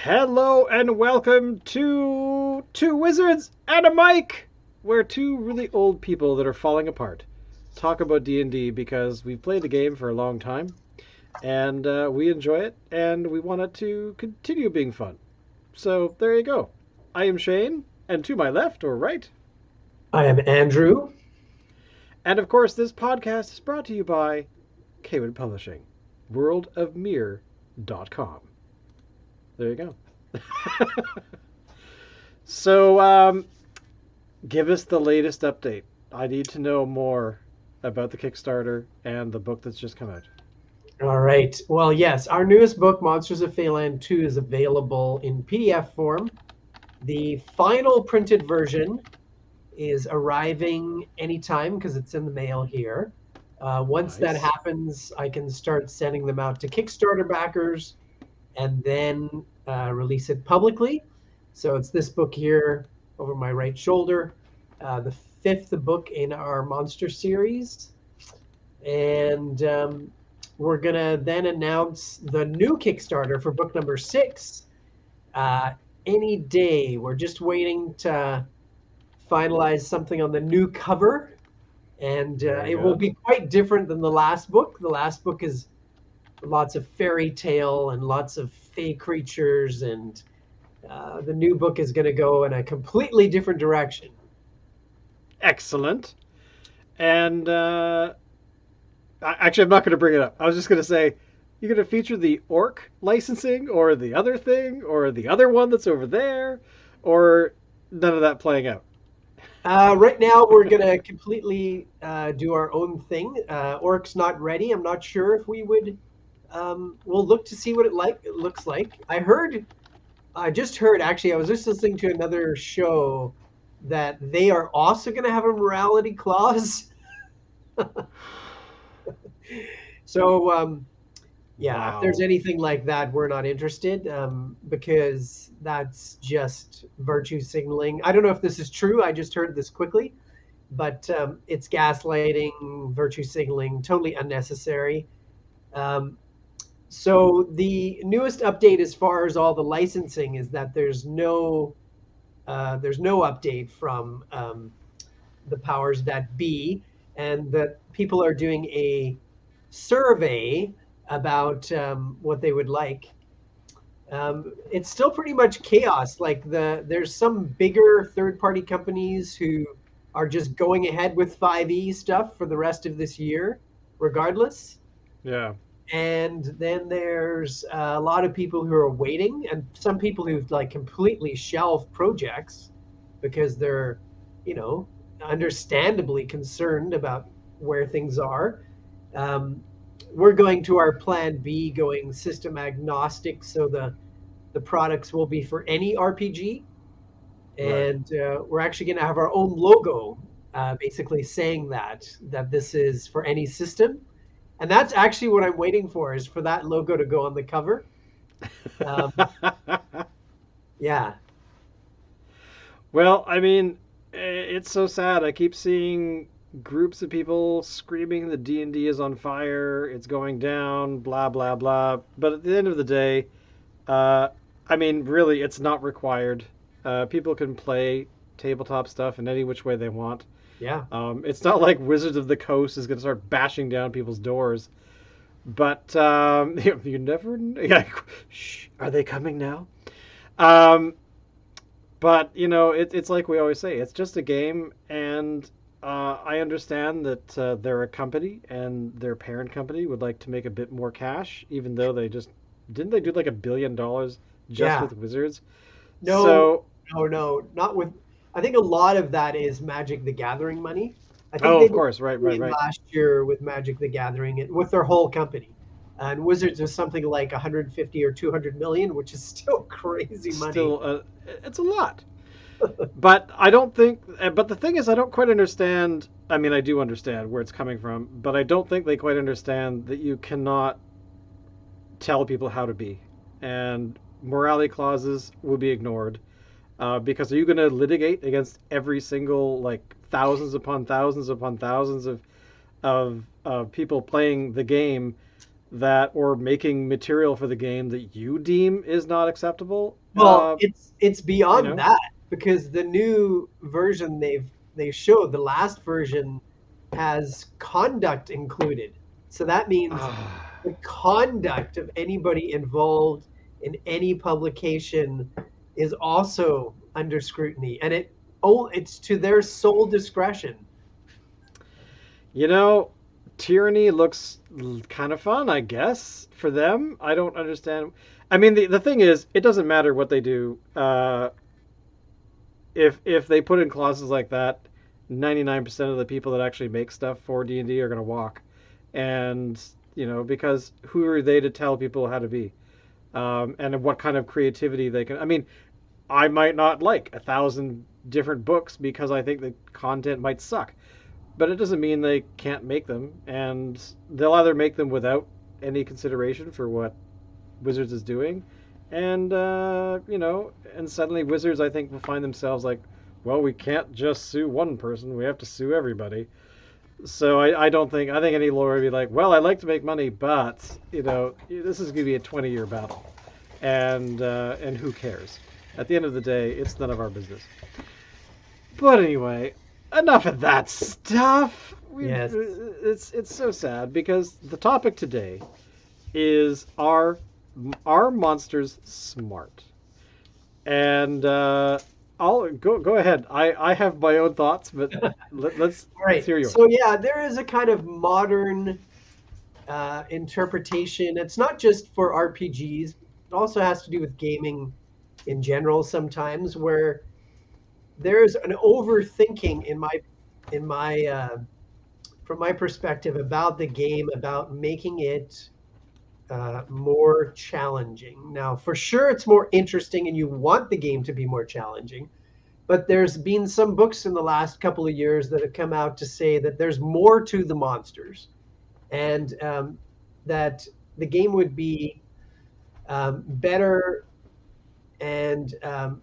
Hello and welcome to Two Wizards and a Mic, where two really old people that are falling apart talk about D&D because we've played the game for a long time and we enjoy it and we want it to continue being fun. So there you go. I am Shane, and to my left or right, I am Andrew. and of course this podcast is brought to you by Cawood Publishing, worldofmere.com. There you go. So, give us the latest update. I need to know more about the Kickstarter and the book that's just come out. All right. Well, yes, our newest book, Monsters of Feyland 2, is available in PDF form. The final printed version is arriving anytime because it's in the mail here. Once that Nice. happens, I can start sending them out to Kickstarter backers and then release it publicly. So it's this book here over my right shoulder, the fifth book in our monster series. And we're going to then announce the new Kickstarter for book number 6 any day. We're just waiting to finalize something on the new cover. And Very it will good. be quite different than the last book. The last book is lots of fairy tale and lots of fey creatures, and the new book is going to go in a completely different direction. Excellent. And actually, I'm not going to bring it up. I was just going to say, you're going to feature the orc licensing or the other thing or the other one that's over there, or none of that playing out. Right now, we're going to completely do our own thing. Orc's not ready. I'm not sure if we would. We'll look to see what it looks like. I just heard, actually, I was just listening to another show that they are also going to have a morality clause. So, yeah, if there's Wow. anything like that, we're not interested because that's just virtue signaling. I don't know if this is true. I just heard this quickly, but it's gaslighting, virtue signaling, totally unnecessary. Um, so the newest update, as far as all the licensing, is that there's no update from the powers that be, and that people are doing a survey about what they would like. It's still pretty much chaos. Like there's some bigger third-party companies who are just going ahead with 5e stuff for the rest of this year, regardless. Yeah. And then there's a lot of people who are waiting, and some people who've like completely shelved projects because they're, you know, understandably concerned about where things are. Um, we're going to our plan B, going system agnostic, so the products will be for any RPG, Right. and we're actually going to have our own logo, basically saying that this is for any system, and that's actually what I'm waiting for, is for that logo to go on the cover. Um, yeah, Well, I mean, it's so sad. I keep seeing groups of people screaming that D&D is on fire, it's going down, blah blah blah. But at the end of the day, uh, I mean, really, it's not required. People can play tabletop stuff in any which way they want. yeah. It's not like Wizards of the Coast is going to start bashing down people's doors. But you never. Yeah, shh, are they coming now? Um, but it's like we always say, it's just a game, and I understand that they're a company, and their parent company would like to make a bit more cash, even though they just didn't they do like $1 billion just Yeah. with Wizards. No, So, no, not with. I think a lot of that is Magic the Gathering money. I think oh, they of did course, right, right, 1 million right. last year with Magic the Gathering, with their whole company. And Wizards is something like 150 or 200 million, which is still crazy money. Still, it's a lot. But I don't think. But the thing is, I don't quite understand. I mean, I do understand where it's coming from, but I don't think they quite understand that you cannot tell people how to be, and morality clauses will be ignored. Because are you going to litigate against every single like thousands upon thousands upon thousands of people playing the game that, or making material for the game that you deem is not acceptable. Well, it's You beyond know. that because the new version they showed, the last version has conduct included. So that means the conduct of anybody involved in any publication is also under scrutiny, and it's to their sole discretion. You know, tyranny looks kind of fun, I guess, for them. I don't understand. I mean, the thing is, it doesn't matter what they do. If they put in clauses like that, 99% of the people that actually make stuff for D&D are going to walk. And, because who are they to tell people how to be? And what kind of creativity they can. I mean, I might not like 1,000 different books because I think the content might suck, but it doesn't mean they can't make them, and they'll either make them without any consideration for what Wizards is doing, and and suddenly Wizards, I think, will find themselves like, well, we can't just sue one person; we have to sue everybody. So I don't think I think any lawyer would be like, well, I like to make money, but this is going to be a 20-year battle, and who cares? At the end of the day, it's none of our business. But anyway, enough of that stuff. Yes. It's so sad because the topic today is are monsters smart? And I'll go ahead. I have my own thoughts, but let's All right. hear yours. So yeah, there is a kind of modern interpretation. It's not just for RPGs. It also has to do with gaming in general sometimes, where there's an overthinking in my from my perspective about the game, about making it more challenging. Now, for sure, it's more interesting, and you want the game to be more challenging. But there's been some books in the last couple of years that have come out to say that there's more to the monsters, and that the game would be better, and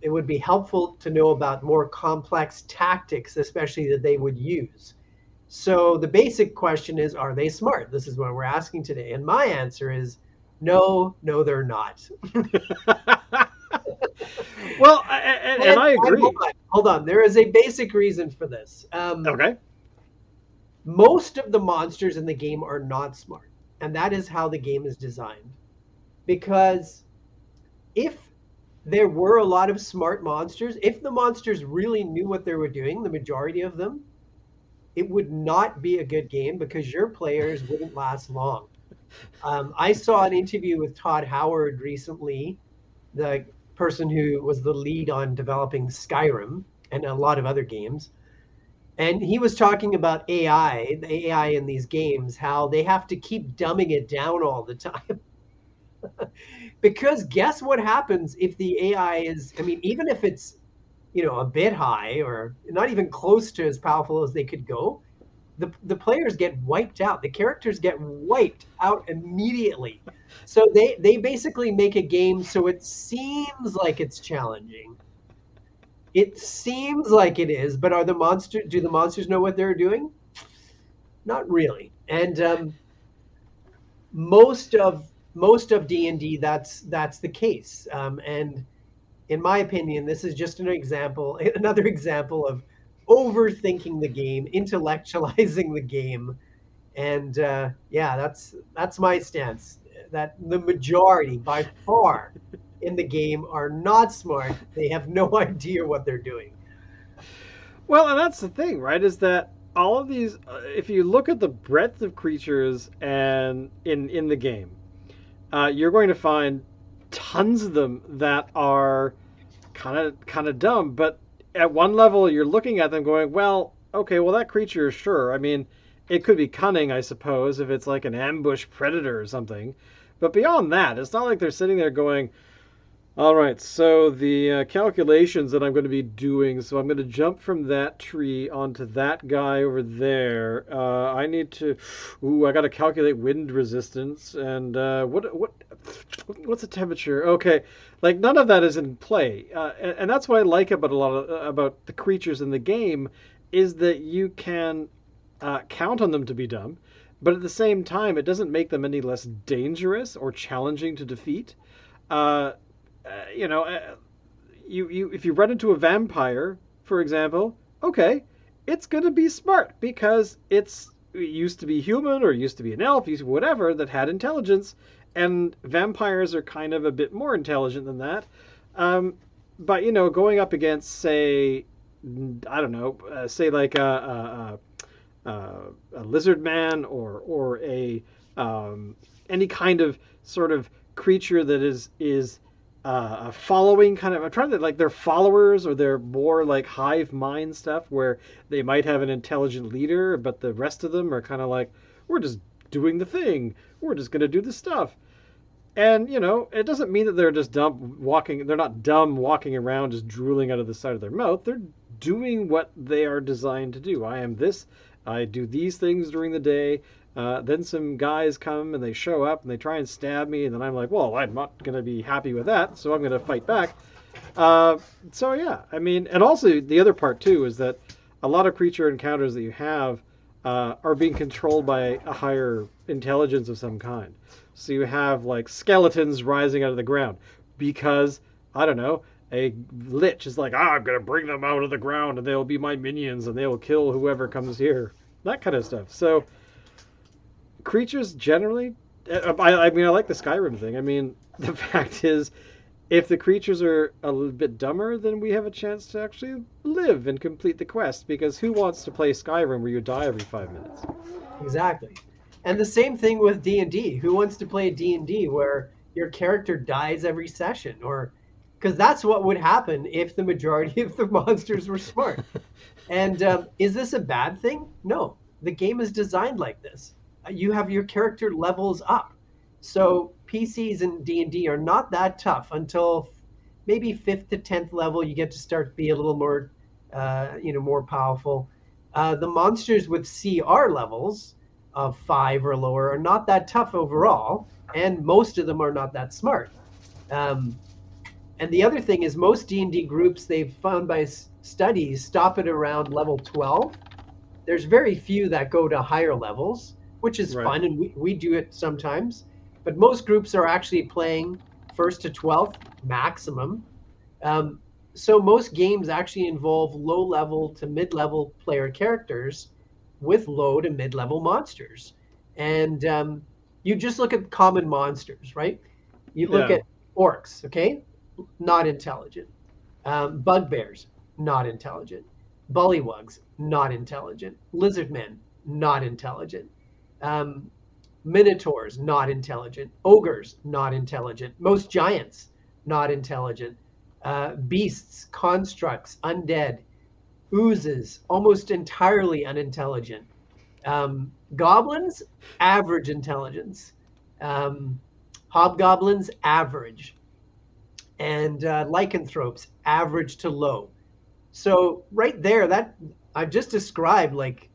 it would be helpful to know about more complex tactics, especially that they would use. So the basic question is, are they smart? This is what we're asking today. And my answer is no, no, they're not. Well, and I agree. Hold on. There is a basic reason for this. Okay. Most of the monsters in the game are not smart. And that is how the game is designed. Because if there were a lot of smart monsters, if the monsters really knew what they were doing, the majority of them, it would not be a good game because your players wouldn't last long. I saw an interview with Todd Howard recently, the person who was the lead on developing Skyrim and a lot of other games. And he was talking about AI, the AI in these games, how they have to keep dumbing it down all the time. Because guess what happens if the AI is, I mean, even if it's, a bit high or not even close to as powerful as they could go, the players get wiped out. The characters get wiped out immediately. So they basically make a game so it seems like it's challenging. It seems like it is, but do the monsters know what they're doing? Not really. And most of D&D, that's the case. And in my opinion, this is just another example of overthinking the game, intellectualizing the game, and that's my stance. That the majority, by far, in the game are not smart. They have no idea what they're doing. Well, and that's the thing, right? Is that all of these, if you look at the breadth of creatures and in the game, you're going to find tons of them that are kind of dumb. But at one level, you're looking at them going, well, okay, well that creature, sure. I mean, it could be cunning, I suppose, if it's like an ambush predator or something. But beyond that, it's not like they're sitting there going, all right, so the calculations that I'm going to be doing, so I'm going to jump from that tree onto that guy over there. I need to, I got to calculate wind resistance and what's the temperature? Okay, like none of that is in play, and that's what I like about about the creatures in the game, is that you can count on them to be dumb, but at the same time, it doesn't make them any less dangerous or challenging to defeat. Uh, you know, you if you run into a vampire, for example, okay, it's gonna be smart because it used to be human or used to be an elf, used to be whatever that had intelligence, and vampires are kind of a bit more intelligent than that. Um, but going up against, say, I don't know, say like a lizard man or a any kind of sort of creature that is following kind of. I'm trying to like they're followers or they're more like hive mind stuff where they might have an intelligent leader, but the rest of them are kind of like we're just doing the thing. We're just gonna do the stuff. And it doesn't mean that they're just dumb walking. They're not dumb walking around just drooling out of the side of their mouth. They're doing what they are designed to do. I am this. I do these things during the day. Then some guys come and they show up and they try and stab me, and then I'm like, well, I'm not going to be happy with that, so I'm going to fight back. So yeah, I mean, and also the other part too is that a lot of creature encounters that you have are being controlled by a higher intelligence of some kind. So you have like skeletons rising out of the ground because I don't know, a lich is like, I'm gonna bring them out of the ground and they'll be my minions and they will kill whoever comes here. That kind of stuff. So creatures generally, I mean, I like the Skyrim thing. I mean, the fact is, if the creatures are a little bit dumber, then we have a chance to actually live and complete the quest. Because who wants to play Skyrim where you die every 5 minutes? Exactly. And the same thing with D&D. Who wants to play D&D where your character dies every session? Or because that's what would happen if the majority of the monsters were smart. And is this a bad thing? No. The game is designed like this. You have your character levels up. So PCs in D&D are not that tough until maybe 5th to 10th level. You get to start to be a little more, more powerful. The monsters with CR levels of 5 or lower are not that tough overall, and most of them are not that smart. And the other thing is most D&D groups they've found by studies stop at around level 12. There's very few that go to higher levels, which is Right. fun, and we do it sometimes. But most groups are actually playing 1st to 12th maximum. So most games actually involve low-level to mid-level player characters with low to mid-level monsters. And you just look at common monsters, right? You look Yeah. at orcs, okay? Not intelligent. Bugbears, not intelligent. Bullywugs, not intelligent. Lizardmen, not intelligent. Minotaurs, not intelligent. Ogres, not intelligent. Most giants, not intelligent. Beasts, constructs, undead, oozes, almost entirely unintelligent. Goblins, average intelligence. Hobgoblins, average. And lycanthropes, average to low. So right there, that I've just described, like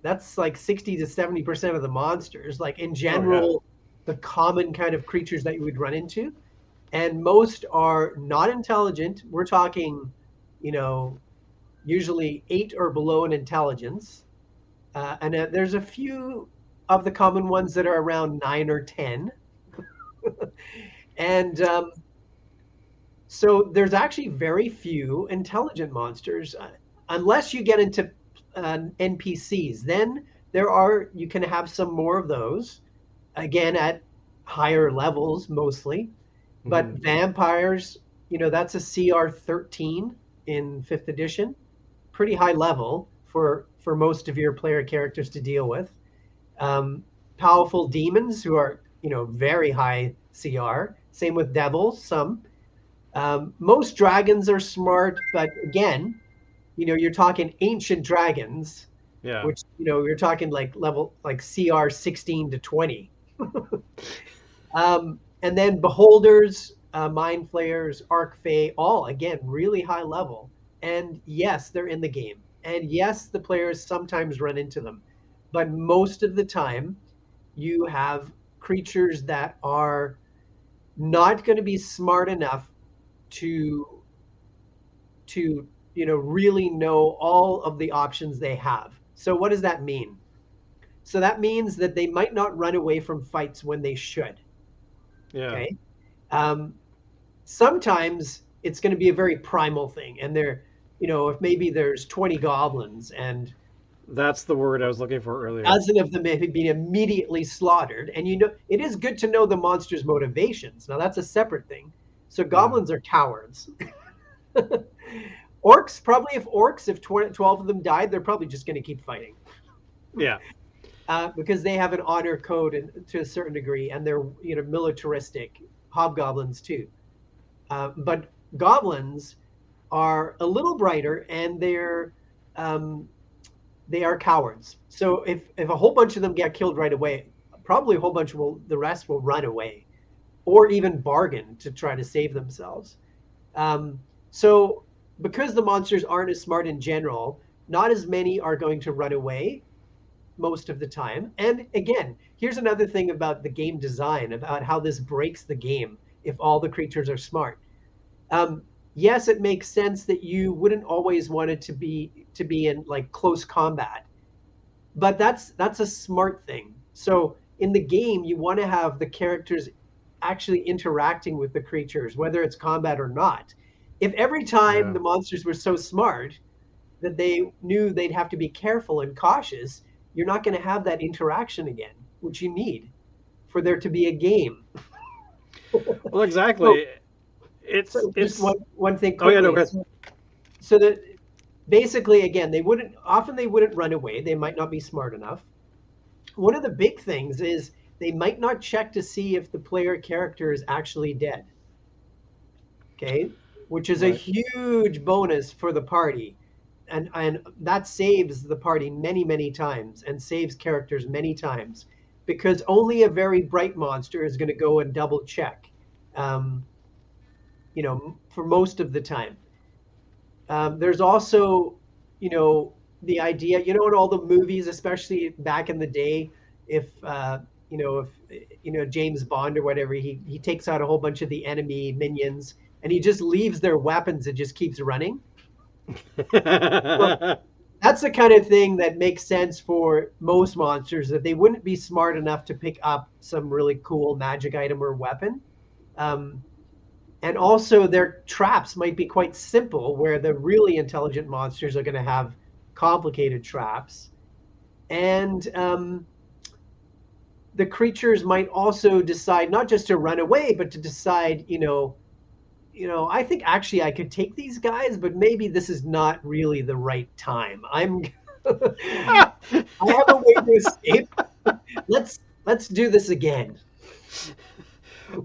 that's like 60 to 70% of the monsters, like in Oh yeah. general, the common kind of creatures that you would run into. And most are not intelligent. We're talking, you know, usually 8 or below in intelligence. And there's a few of the common ones that are around 9 or 10. And so there's actually very few intelligent monsters, unless you get into NPCs. Then you can have some more of those, again at higher levels mostly. But Hmm. vampires, that's a CR 13 in 5th edition, pretty high level for most of your player characters to deal with. Powerful demons who are very high CR. Same with devils, some. Most dragons are smart, but again, you're talking ancient dragons, Yeah. which you're talking like level like CR 16 to 20. And then beholders, mind flayers, arc fae, all again really high level. And yes, they're in the game. And yes, the players sometimes run into them. But most of the time, you have creatures that are not going to be smart enough to really know all of the options they have. So what does that mean? So that means that they might not run away from fights when they should. Yeah. Okay. Um, Sometimes it's going to be a very primal thing, and if maybe there's 20 goblins and That's the word I was looking for a earlier. dozen of them have been immediately slaughtered, and it is good to know the monster's motivations. Now that's a separate thing. So Yeah. goblins are cowards. Orcs, probably if 12 of them died, they're probably just going to keep fighting. Yeah. Because they have an honor code to a certain degree, and they're militaristic. Hobgoblins too, but goblins are a little brighter, and um, they are cowards. So if a whole bunch of them get killed right away, probably a whole bunch the rest will run away, or even bargain to try to save themselves. So because the monsters aren't as smart in general, not as many are going to run away most of the time. And again, here's another thing about the game design, about how this breaks the game if all the creatures are smart. Um, yes, it makes sense that you wouldn't always want it to be in like close combat, but that's a smart thing. So in the game, you want to have the characters actually interacting with the creatures, whether it's combat or not. If every time Yeah. the monsters were so smart that they knew they'd have to be careful and cautious, you're not going to have that interaction again, which you need for there to be a game. Well, So, exactly. It's so just it's. one thing Oh yeah, no, quickly. good. So that basically, again, they wouldn't run away. They might not be smart enough. One of the big things is they might not check to see if the player character is actually dead. Okay, which is a Right. huge bonus for the party, and that saves the party many times and saves characters many times, because only a very bright monster is going to go and double check, um, for most of the time. There's also, the idea, in all the movies, especially back in the day, if James Bond or whatever, he takes out a whole bunch of the enemy minions, and he just leaves their weapons and just keeps running. Well, that's the kind of thing that makes sense for most monsters, that they wouldn't be smart enough to pick up some really cool magic item or weapon. Um, and also, their traps might be quite simple, where the really intelligent monsters are going to have complicated traps. And the creatures might also decide not just to run away, but to decide, I think actually I could take these guys, but maybe this is not really the right time. I have a way to escape. Let's do this again.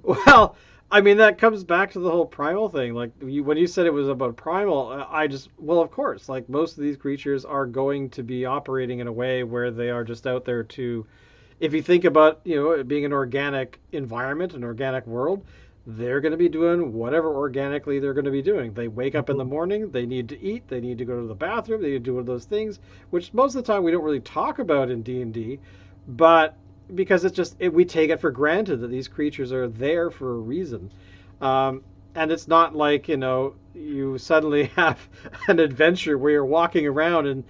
Well, I mean that comes back to the whole primal thing. Like when you said it was about primal, I just well, of course, like most of these creatures are going to be operating in a way where they are just out there to. If you think about it being an organic environment, an organic world, they're going to be doing whatever organically they're going to be doing. They wake up in the Mhm. morning, they need to eat, they need to go to the bathroom, they need to do one of those things, which most of the time we don't really talk about in D&D, but because we take it for granted that these creatures are there for a reason. Um, and it's not like, you suddenly have an adventure where you're walking around and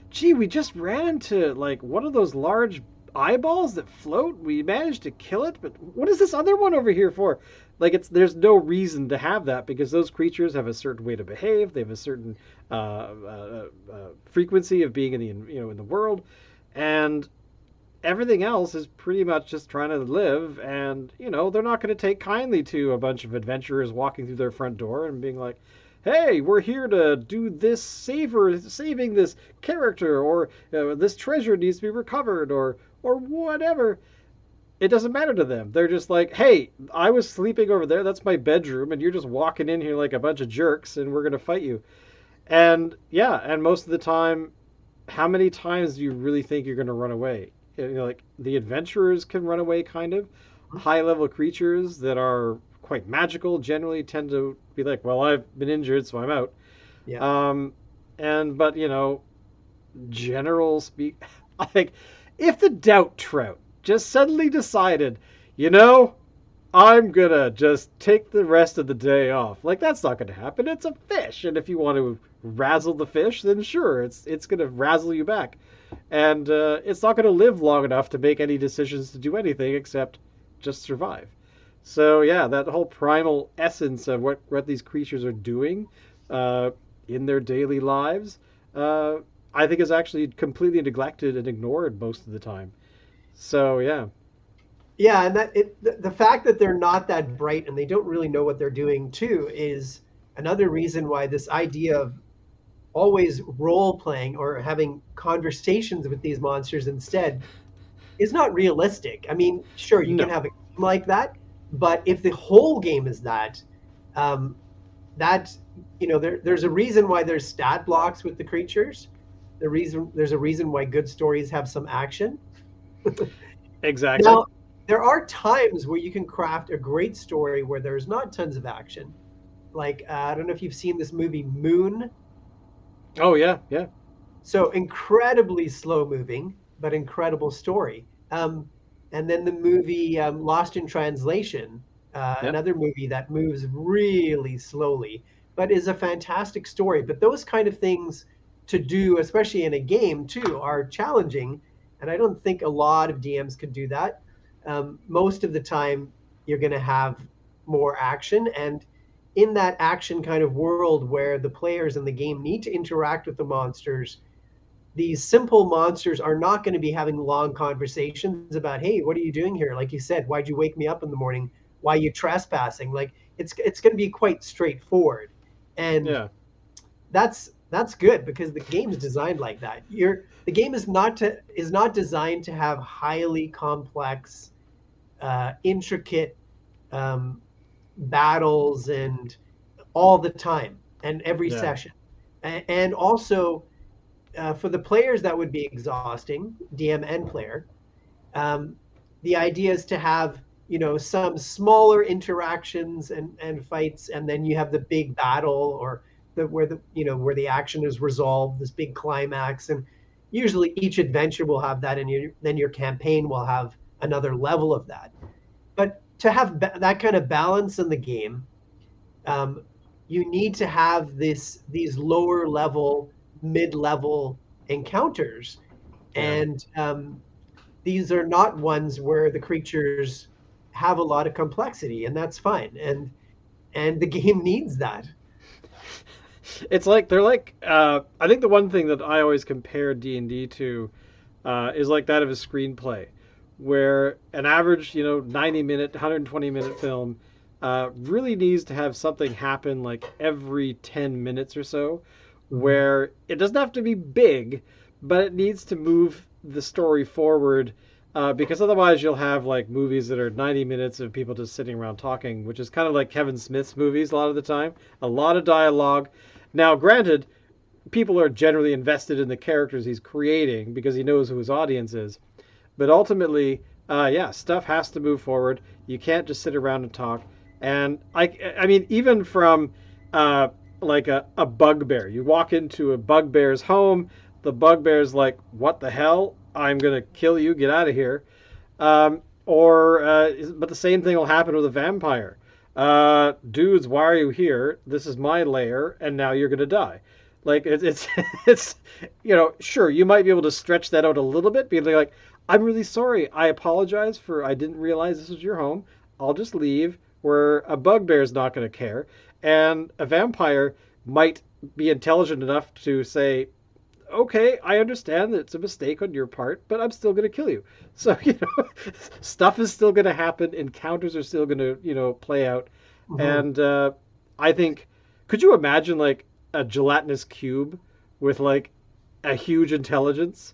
gee, we just ran into like one of those large eyeballs that float. We managed to kill it, but what is this other one over here for? Like there's no reason to have that because those creatures have a certain way to behave. They have a certain frequency of being in the world, and everything else is pretty much just trying to live. And they're not going to take kindly to a bunch of adventurers walking through their front door and being like, hey, we're here to do this saving this character, or this treasure needs to be recovered, or whatever. It doesn't matter to them. They're just like, hey, I was sleeping over there. That's my bedroom, and you're just walking in here like a bunch of jerks, and we're gonna fight you. And yeah, and most of the time, how many times do you really think you're gonna run away? Like the adventurers can run away, kind of. High level creatures that are quite magical generally tend to be like, well, I've been injured, so I'm out. Yeah. Um, but general speak, like if the doubt trout just suddenly decided, you know, I'm gonna just take the rest of the day off. Like that's not gonna happen. It's a fish, and if you want to razzle the fish, then sure, it's gonna razzle you back. and it's not going to live long enough to make any decisions to do anything except just survive. So yeah, that whole primal essence of what these creatures are doing uh, in their daily lives, uh, I think is actually completely neglected and ignored most of the time. So yeah, Yeah, and the fact that they're not that bright and they don't really know what they're doing too is another reason why this idea of always role playing or having conversations with these monsters instead is not realistic. I mean, sure, you can no, have a game like that, but if the whole game is that, um, that there's a reason why there's stat blocks with the creatures. There's a reason why good stories have some action. exactly. Now, there are times where you can craft a great story where there's not tons of action. Like I don't know if you've seen this movie Moon. Oh yeah, yeah, So incredibly slow moving, but incredible story. And then the movie Lost in Translation, yeah, another movie that moves really slowly, but is a fantastic story. But those kind of things to do, especially in a game too, are challenging. And I don't think a lot of DMs could do that. Most of the time, you're going to have more action. And in that action kind of world where the players in the game need to interact with the monsters, these simple monsters are not going to be having long conversations about, hey, what are you doing here? Like you said, why'd you wake me up in the morning? Why are you trespassing? Like it's going to be quite straightforward, and yeah, that's good because the game is designed like that. The game is not designed to have highly complex, intricate um, battles and all the time and every yeah, session, and also for the players that would be exhausting, DM and player. Um, the idea is to have some smaller interactions and fights, and then you have the big battle or where the action is resolved, this big climax, and usually each adventure will have that, and then your campaign will have another level of that. But to have that kind of balance in the game, um, you need to have these lower level, mid level encounters, yeah. and these are not ones where the creatures have a lot of complexity, and that's fine. And the game needs that. It's like they're like I think the one thing that I always compare D&D to is like that of a screenplay, where an average 90-minute, 120-minute film really needs to have something happen like every 10 minutes or so, Mhm. where it doesn't have to be big, but it needs to move the story forward. Because otherwise, you'll have like movies that are 90 minutes of people just sitting around talking, which is kind of like Kevin Smith's movies a lot of the time. A lot of dialogue. Now, granted, people are generally invested in the characters he's creating because he knows who his audience is. But ultimately, yeah, stuff has to move forward. You can't just sit around and talk. And I mean, even from uh, like a bugbear, you walk into a bugbear's home. The bugbear's like, "What the hell? I'm gonna kill you. Get out of here." But the same thing will happen with a vampire. Dudes, why are you here? This is my lair, and now you're gonna die. Like it's it's sure you might be able to stretch that out a little bit, being like, I'm really sorry. I apologize for I didn't realize this was your home. I'll just leave. Where a bugbear's not going to care, and a vampire might be intelligent enough to say, okay, I understand that it's a mistake on your part, but I'm still going to kill you. So, stuff is still going to happen. Encounters are still going to, play out. Mhm. And I think, could you imagine like a gelatinous cube with like a huge intelligence?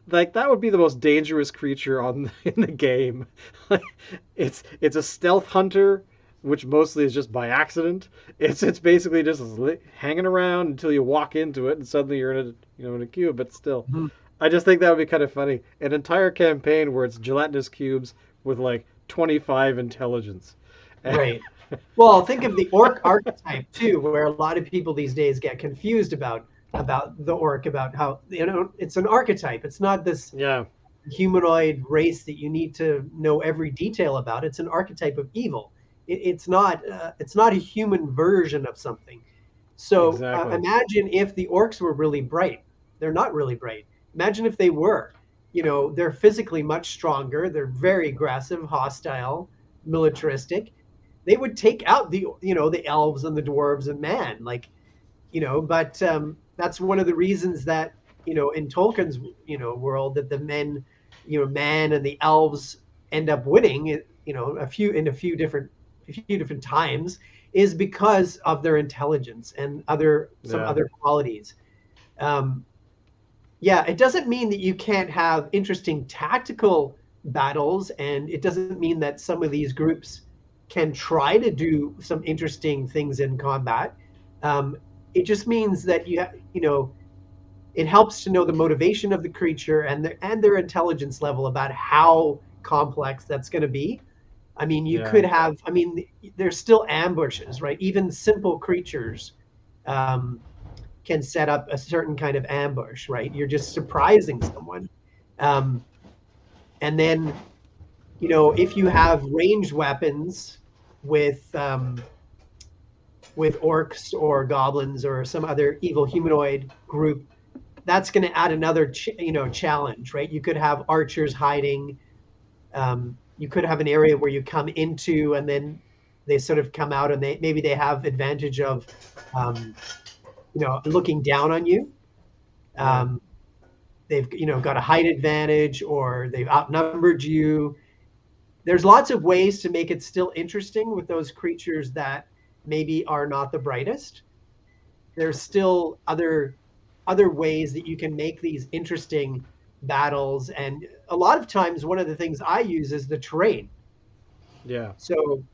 Like that would be the most dangerous creature on in the game. Like, it's a stealth hunter, which mostly is just by accident. It's basically just hanging around until you walk into it, and suddenly you're in a in a cube. But still, Mhm. I just think that would be kind of funny. An entire campaign where it's gelatinous cubes with like 25 intelligence. Right. Well, think of the orc archetype too, where a lot of people these days get confused about the orc, about how it's an archetype. It's not this Yeah, humanoid race that you need to know every detail about. It's an archetype of evil. It's not a human version of something. So exactly. imagine if the orcs were really bright. They're not really bright. Imagine if they were. They're physically much stronger. They're very aggressive, hostile, militaristic. They would take out the elves and the dwarves and man, like, but that's one of the reasons that, in Tolkien's, world, that the men, man and the elves end up winning, a few different times, is because of their intelligence and some Yeah. other qualities. Um, yeah, it doesn't mean that you can't have interesting tactical battles, and it doesn't mean that some of these groups can try to do some interesting things in combat. Um, it just means that it helps to know the motivation of the creature and their intelligence level about how complex that's going to be. I mean, you Yeah. could have. I mean, there's still ambushes, right? Even simple creatures um, can set up a certain kind of ambush, right? You're just surprising someone. Um, and then, if you have ranged weapons with with orcs or goblins or some other evil humanoid group, that's going to add another challenge, right? You could have archers hiding. You could have an area where you come into and then they sort of come out, and they have advantage of um, looking down on you. Right. Um, they've got a height advantage, or they've outnumbered you. There's lots of ways to make it still interesting with those creatures that maybe are not the brightest. There's still other ways that you can make these interesting battles, and a lot of times one of the things I use is the terrain. Yeah. So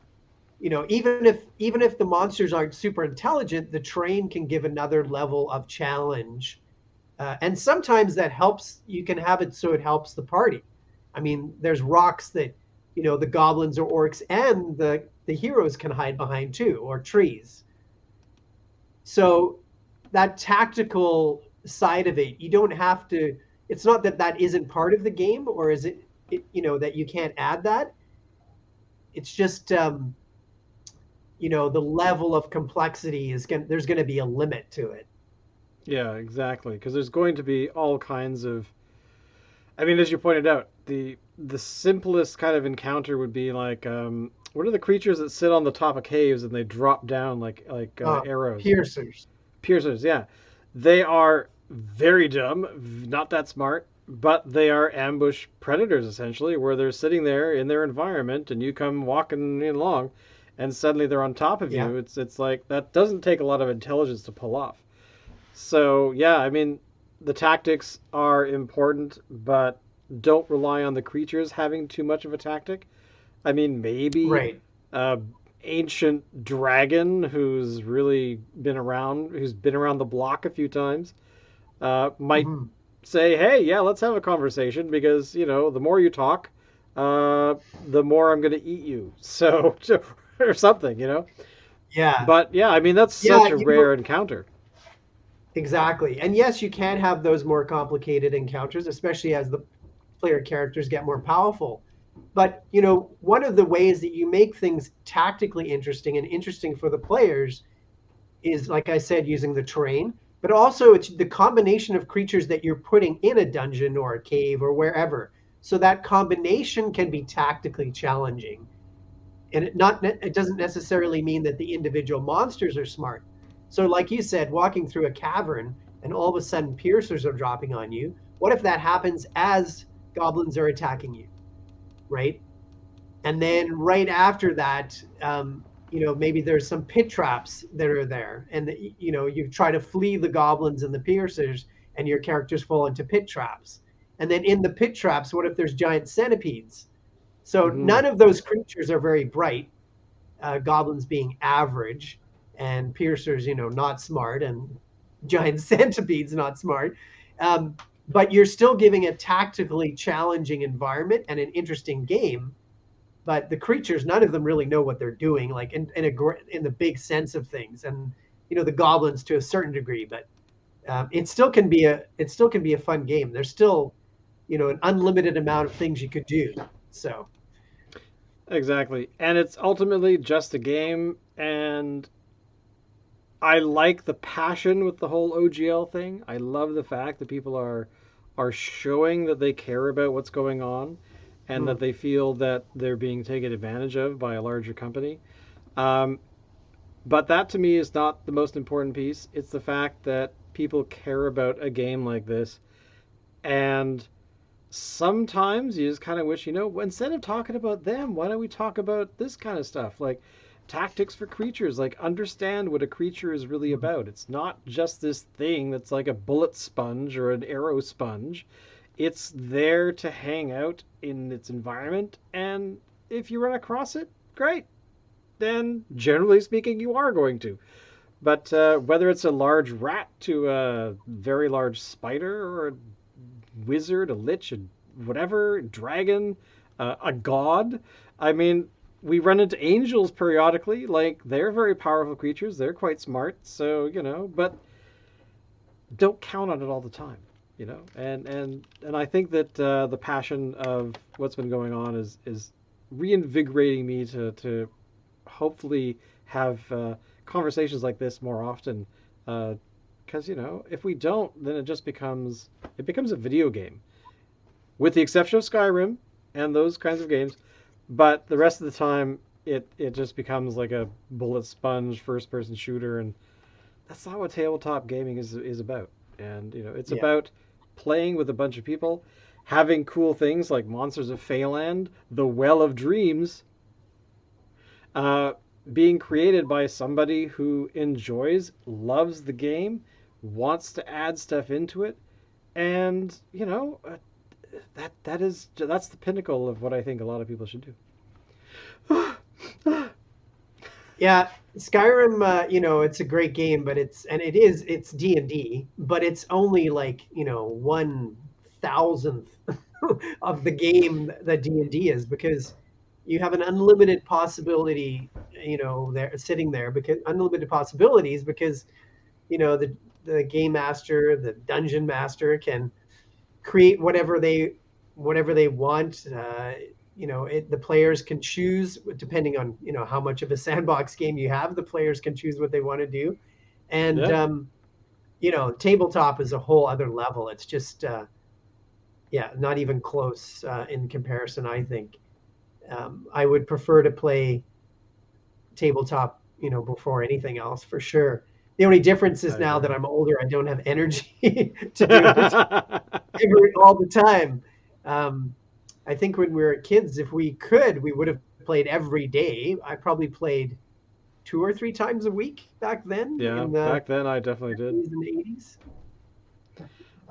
even if the monsters aren't super intelligent, the terrain can give another level of challenge. And sometimes that helps. You can have it so it helps the party. I mean, there's rocks that the goblins or orcs and the heroes can hide behind too, or trees. So that tactical side of it, you don't have to. It's not that that isn't part of the game, or is it that you can't add that. It's just the level of complexity there's going to be a limit to it. Yeah, exactly. Because there's going to be all kinds of. I mean, as you pointed out, the simplest kind of encounter would be like, what are the creatures that sit on the top of caves and they drop down like Uh, arrows? Piercers. Piercers, yeah. They are very dumb, not that smart, but they are ambush predators essentially, where they're sitting there in their environment and you come walking along and suddenly they're on top of Yeah. you. It's like that doesn't take a lot of intelligence to pull off. So, yeah, I mean, the tactics are important, but don't rely on the creatures having too much of a tactic. I mean, maybe Right. a ancient dragon who's been around the block a few times, might Mhm. say, "Hey, yeah, let's have a conversation because the more you talk, the more I'm going to eat you." So, or something. Yeah. But yeah, I mean, that's Yeah, such a rare encounter. exactly. And yes, you can have those more complicated encounters, especially as the player characters get more powerful. But, one of the ways that you make things tactically interesting and interesting for the players is, like I said, using the terrain, but also it's the combination of creatures that you're putting in a dungeon or a cave or wherever. So that combination can be tactically challenging. And it doesn't necessarily mean that the individual monsters are smart. So, like you said, walking through a cavern and all of a sudden piercers are dropping on you. What if that happens as goblins are attacking you, right? And then right after that, maybe there's some pit traps that are there, and you try to flee the goblins and the piercers, and your characters fall into pit traps. And then in the pit traps, what if there's giant centipedes? So Hmm. none of those creatures are very bright. Goblins being average, and piercers, not smart, and giant centipedes not smart. Um, but you're still giving a tactically challenging environment and an interesting game, but the creatures, none of them really know what they're doing, like in the big sense of things, and the goblins to a certain degree. But it still can be a fun game. There's still an unlimited amount of things you could do. So Exactly. And it's ultimately just a game, and I like the passion with the whole OGL thing. I love the fact that people are are showing that they care about what's going on and Hmm. that they feel that they're being taken advantage of by a larger company. Um, but that to me is not the most important piece. It's the fact that people care about a game like this. And sometimes you just kind of wish, instead of talking about them, why don't we talk about this kind of stuff? Like tactics for creatures, like understand what a creature is really about. It's not just this thing that's like a bullet sponge or an arrow sponge. It's there to hang out in its environment, and if you run across it, great. Then, generally speaking, you are going to. But whether it's a large rat to a very large spider or a wizard, a lich, a whatever, dragon, a god. I mean, we run into angels periodically. Like, they're very powerful creatures. They're quite smart. So, but don't count on it all the time. And I think that the passion of what's been going on is reinvigorating me to hopefully have conversations like this more often. Because if we don't, then it becomes a video game, with the exception of Skyrim and those kinds of games. But the rest of the time, it just becomes like a bullet sponge first person shooter, and that's not what tabletop gaming is about. And it's Yeah. about playing with a bunch of people, having cool things like Monsters of Feyland, The Well of Dreams, uh, being created by somebody who enjoys, loves the game, wants to add stuff into it, and that's the pinnacle of what I think a lot of people should do. Yeah, Skyrim, it's a great game, but it's D&D, but it's only like, 1,000th of the game that D&D is, because you have an unlimited possibility, there sitting there, because unlimited possibilities, because, the game master, the dungeon master can create whatever they want. The players can choose, depending on how much of a sandbox game you have. The players can choose what they want to do, and Yeah, tabletop is a whole other level. It's just yeah, not even close in comparison. I think I would prefer to play tabletop, before anything else, for sure. The only difference I is now that agree. I'm older, I don't have energy to do it all the time. Um, I think when we were kids, if we could, we would have played every day. I probably played 2 or 3 times a week back then Yeah, in the back then I definitely did. 70s and 80s.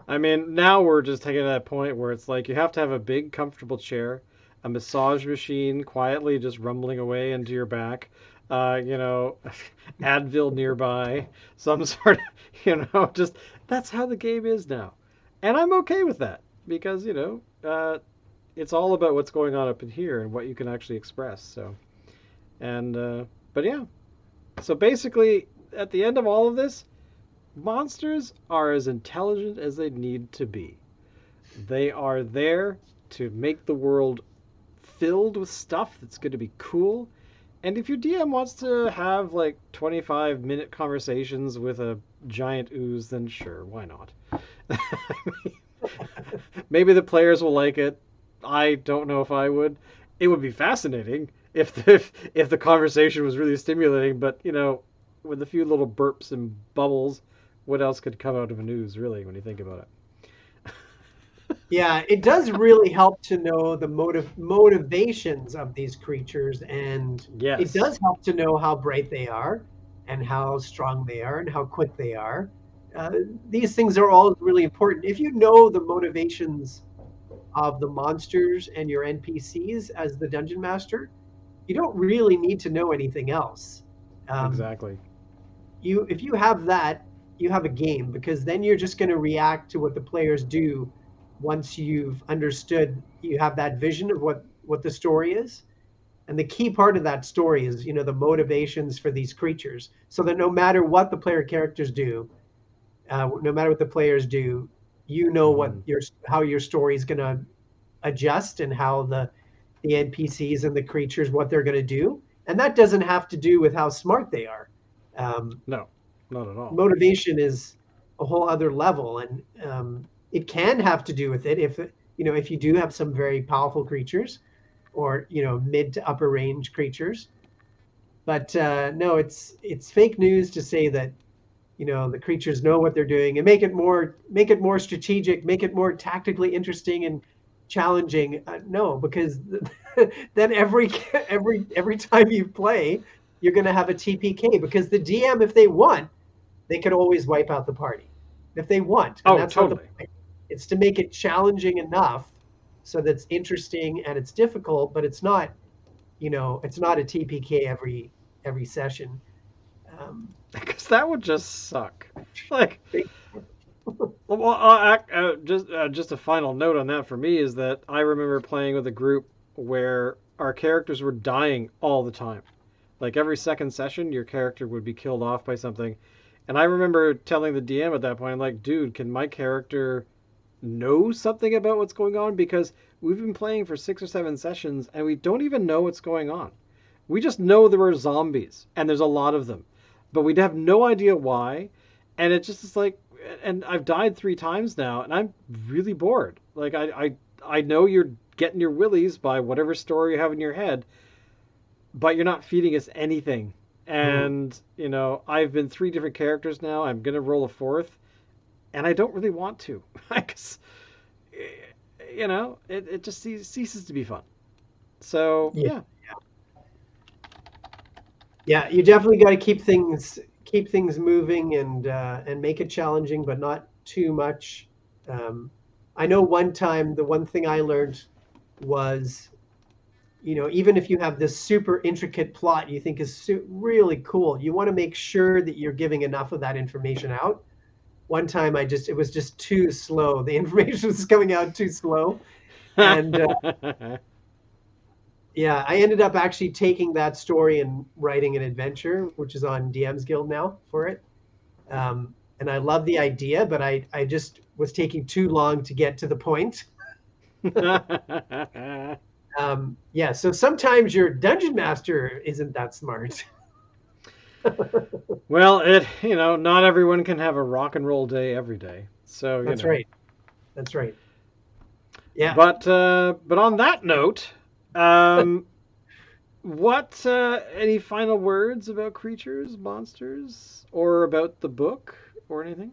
I mean, now we're just taking to that point where it's like you have to have a big, comfortable chair, a massage machine quietly just rumbling away into your back, uh, you know, Advil nearby, some sort of, just that's how the game is now. And I'm okay with that because, it's all about what's going on up in here and what you can actually express. So, and, but yeah. So basically, at the end of all of this, monsters are as intelligent as they need to be. They are there to make the world filled with stuff that's going to be cool. And if your DM wants to have like 25-minute conversations with a giant ooze, then sure, why not? Maybe the players will like it. I don't know if I would. It would be fascinating if the conversation was really stimulating, but with a few little burps and bubbles, what else could come out of a ooze, really, when you think about it? Yeah, it does really help to know the motivations of these creatures, and it Yes, does help to know how bright they are, and how strong they are, and how quick they are. Uh, these things are all really important. If you know the motivations of the monsters and your NPCs as the dungeon master, you don't really need to know anything else. Um, exactly. if you have that, you have a game, because then you're just going to react to what the players do once you've understood. You have that vision of what the story is, and the key part of that story is the motivations for these creatures, so that no matter what the player characters do, no matter what the players do, what Hmm. how your story is going to adjust, and how the NPCs and the creatures, what they're going to do. And that doesn't have to do with how smart they are. Um, No, not at all. Motivation is a whole other level, and it can have to do with it if if you do have some very powerful creatures, or mid to upper range creatures. But no, it's fake news to say that the creatures know what they're doing, and make it more strategic, make it more tactically interesting and challenging. No, because then every time you play, you're going to have a TPK, because the DM, if they want, they could always wipe out the party if they want, and Oh, that's not the totally. point. It's to make it challenging enough so that's interesting and it's difficult, but it's not a TPK every session. Um, Because that would just suck. Like, they- well, just a final note on that for me is that I remember playing with a group where our characters were dying all the time. Like every second session, your character would be killed off by something. And I remember telling the DM at that point, I'm like, dude, can my character know something about what's going on? Because we've been playing for 6 or 7 sessions and we don't even know what's going on. We just know there are zombies and there's a lot of them, but we'd have no idea why. And it just is like, and I've died 3 times now, and I'm really bored. Like I know you're getting your willies by whatever story you have in your head, but you're not feeding us anything. Mhm. And I've been 3 different characters now. I'm gonna roll a fourth, and I don't really want to. Because it just ceases to be fun. So Yeah, yeah. yeah, you definitely got to keep things moving, and make it challenging, but not too much. Um, I know one time the one thing I learned was, even if you have this super intricate plot you think is really cool, you want to make sure that you're giving enough of that information out. One time it was just too slow. The information was coming out too slow. And yeah, I ended up actually taking that story and writing an adventure, which is on DM's Guild now for it. And I love the idea, but I just was taking too long to get to the point. Yeah, so sometimes your dungeon master isn't that smart. Well, not everyone can have a rock and roll day every day. So, That's right. That's right. Yeah. But on that note, um, what any final words about creatures, monsters, or about the book or anything?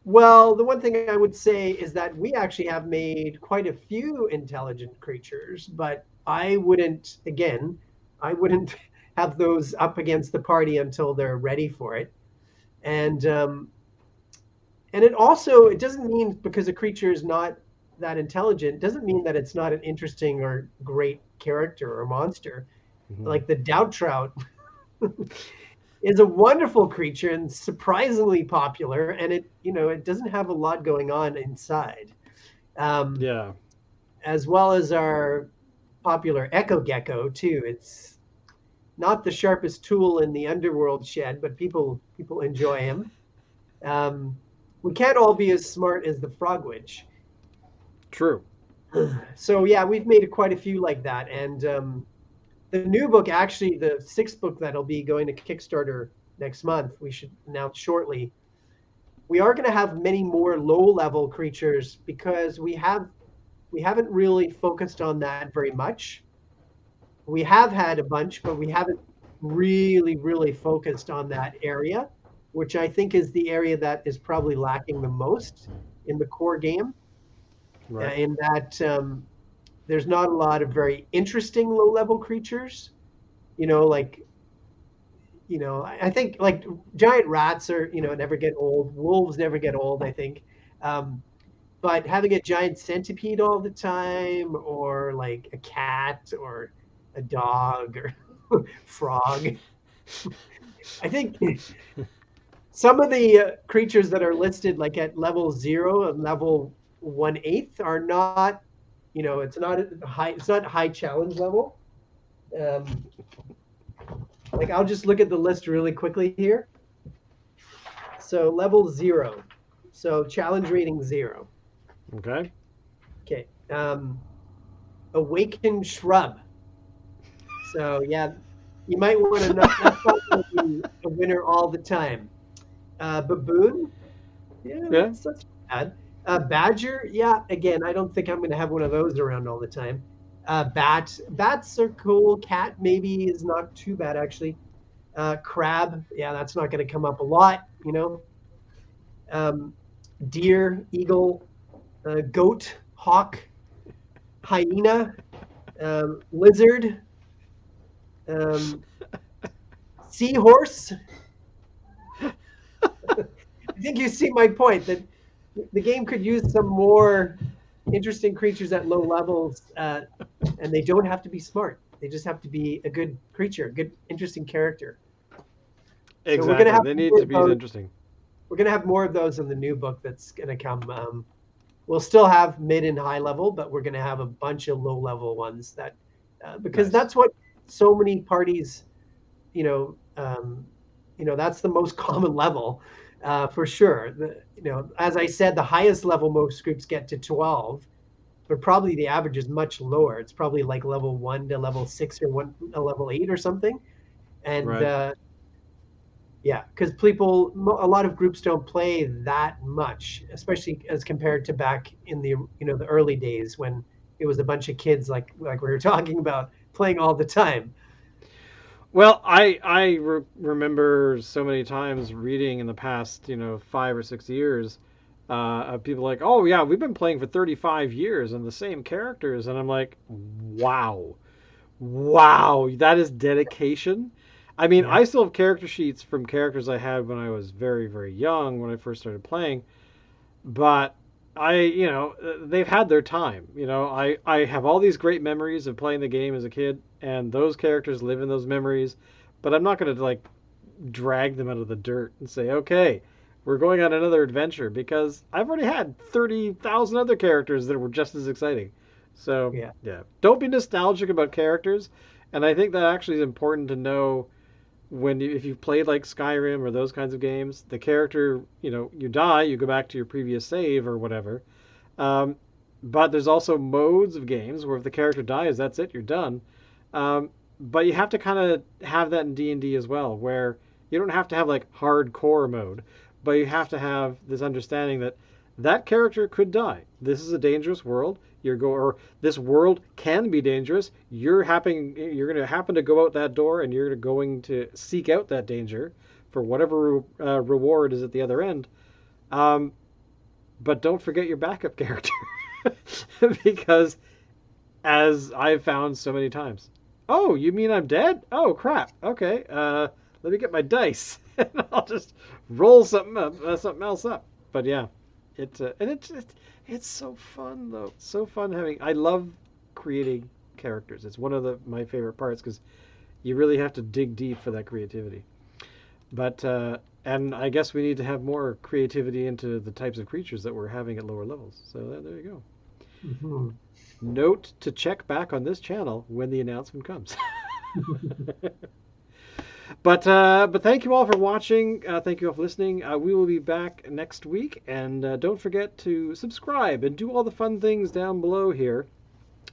Well, the one thing I would say is that we actually have made quite a few intelligent creatures, but I wouldn't have those up against the party until they're ready for it. And it doesn't mean because a creature is not that intelligent, doesn't mean that it's not an interesting or great character or monster. Mhm. Like the Doubt Trout is a wonderful creature and surprisingly popular, and it doesn't have a lot going on inside. Um, Yeah. as well as our popular Echo Gecko too. It's not the sharpest tool in the underworld shed, but people enjoy him. Um, we can't all be as smart as the Frogwitch. True. So yeah, we've made quite a few like that, and the new book, actually, the sixth book that'll be going to Kickstarter next month, we should announce shortly. We are going to have many more low-level creatures because we haven't really focused on that very much. We have had a bunch, but we haven't really, really focused on that area, which I think is the area that is probably lacking the most in the core game. Right. In that there's not a lot of very interesting low-level creatures. Like I think like giant rats are never get old. Wolves never get old, I think. Um, but having a giant centipede all the time, or like a cat or a dog or frog, I think some of the creatures that are listed like at level 0 and level 1/8 are not, it's not high challenge level. Um, like I'll just look at the list really quickly here. So level 0. So challenge rating 0. Okay. Okay. Awakened shrub. So yeah, you might want to not. That's not going to be a winner all the time. Baboon. Yeah, Yeah. that's not bad. Badger, yeah. Again, I don't think I'm going to have one of those around all the time. Bats are cool. Cat maybe is not too bad actually. Crab, yeah, that's not going to come up a lot. Um, Deer, eagle, goat, hawk, hyena, lizard, um, seahorse. I think you see my point that the game could use some more interesting creatures at low levels, and they don't have to be smart. They just have to be a good creature, a good, interesting character. So we're gonna Exactly. have They need more to of be those. interesting. We're gonna have more of those in the new book that's gonna come. We'll still have mid and high level, but we're gonna have a bunch of low level ones that because Nice. that's what so many parties, you know, um, that's the most common level for sure. As I said, the highest level most groups get to 12, but probably the average is much lower. It's probably like level 1 to level 6 or a level 8 or something. And Right. yeah, because a lot of groups don't play that much, especially as compared to back in the early days when it was a bunch of kids like we were talking about playing all the time. Well, I remember so many times reading in the past, 5 or 6 years, of people like, oh yeah, we've been playing for 35 years and the same characters, and I'm like, wow, wow, that is dedication. I mean, Yeah, I still have character sheets from characters I had when I was very, very young when I first started playing, but they've had their time. I have all these great memories of playing the game as a kid, and those characters live in those memories. But I'm not going to like drag them out of the dirt and say, okay, we're going on another adventure because I've already had 30,000 other characters that were just as exciting. So yeah, yeah, don't be nostalgic about characters, and I think that actually is important to know if you've played like Skyrim or those kinds of games, the character, you die, you go back to your previous save or whatever. Um, but there's also modes of games where if the character dies, that's it, you're done. But you have to kind of have that in D&D as well, where you don't have to have like hardcore mode, but you have to have this understanding that that character could die. This is a dangerous world. Or this world can be dangerous. You're going to happen to go out that door, and you're going to seek out that danger for whatever reward is at the other end. Um, but don't forget your backup character, because as I've found so many times, oh, you mean I'm dead? Oh crap. Okay. Let me get my dice, and I'll just roll something else up. But yeah, it's so fun though. It's so fun having. I love creating characters. It's one of my favorite parts because you really have to dig deep for that creativity. But and I guess we need to have more creativity into the types of creatures that we're having at lower levels. So there you go. hmm Note to check back on this channel when the announcement comes. But thank you all for watching. Thank you all for listening. We will be back next week, and don't forget to subscribe and do all the fun things down below here,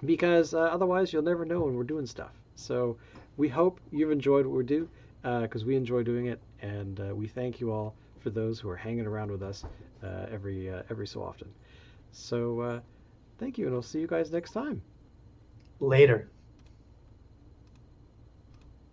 because otherwise you'll never know when we're doing stuff. So we hope you've enjoyed what we do, because we enjoy doing it, and we thank you all for those who are hanging around with us every so often. So thank you, and I'll see you guys next time. later.